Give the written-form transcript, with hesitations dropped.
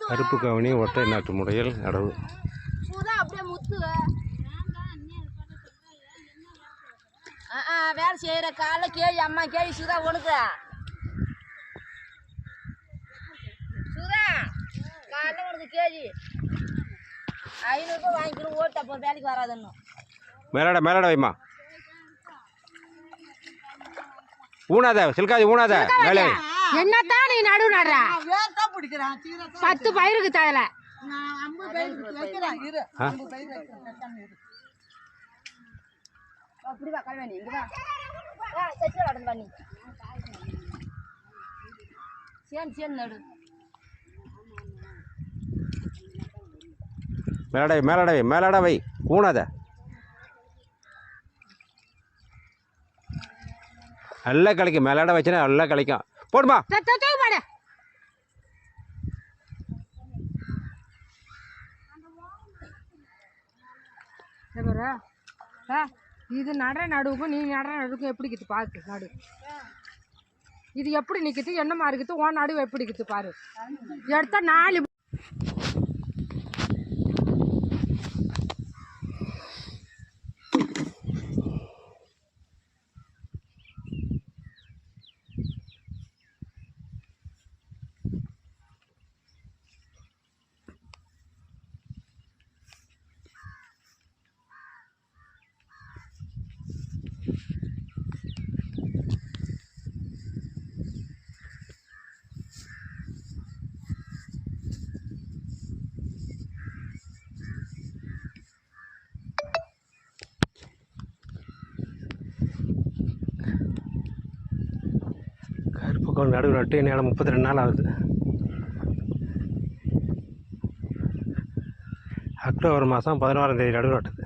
கருப்பு கவனி ஒற்றை நாட்டு முறையில் நடவு. வேலை செய்யற காலைல கேள்வி அம்மா கேள்வி சுதா உனக்கு சுதா காலைல உனக்கு கேள்வி 500 ரூபாய் வாங்கிக்கணும் ஓட்டு அப்போ வேலைக்கு வராதுன்னு மேலாட வைமா ஊனாத சில்காதி ஊனாத மேலே என்னத்தான் நீ நடு நடுற 10 பயிருக்கு தரல அப்படி வா கல்யாணி இங்க வா செச்சல அடந்து பண்ணி சேன் நடு மேலாட வை ஊனாத நல்லா கிடைக்கும் மேலாட வச்சுனா நல்லா கிடைக்கும் போடுமா இது நடுவுக்கும் நீ நடுவுக்கும் எப்படி இருக்குது பாரு நடு இது எப்படி நிற்குது என்னமா இருக்குது உன் நடுவு எப்படி இருக்குது பாரு எடுத்தா 4 கருப்பு நடுவு நட்டு நேரம் 32 நாள் ஆகுது. அக்டோபர் மாதம் 16ஆம் தேதி நடுவு நட்டுது.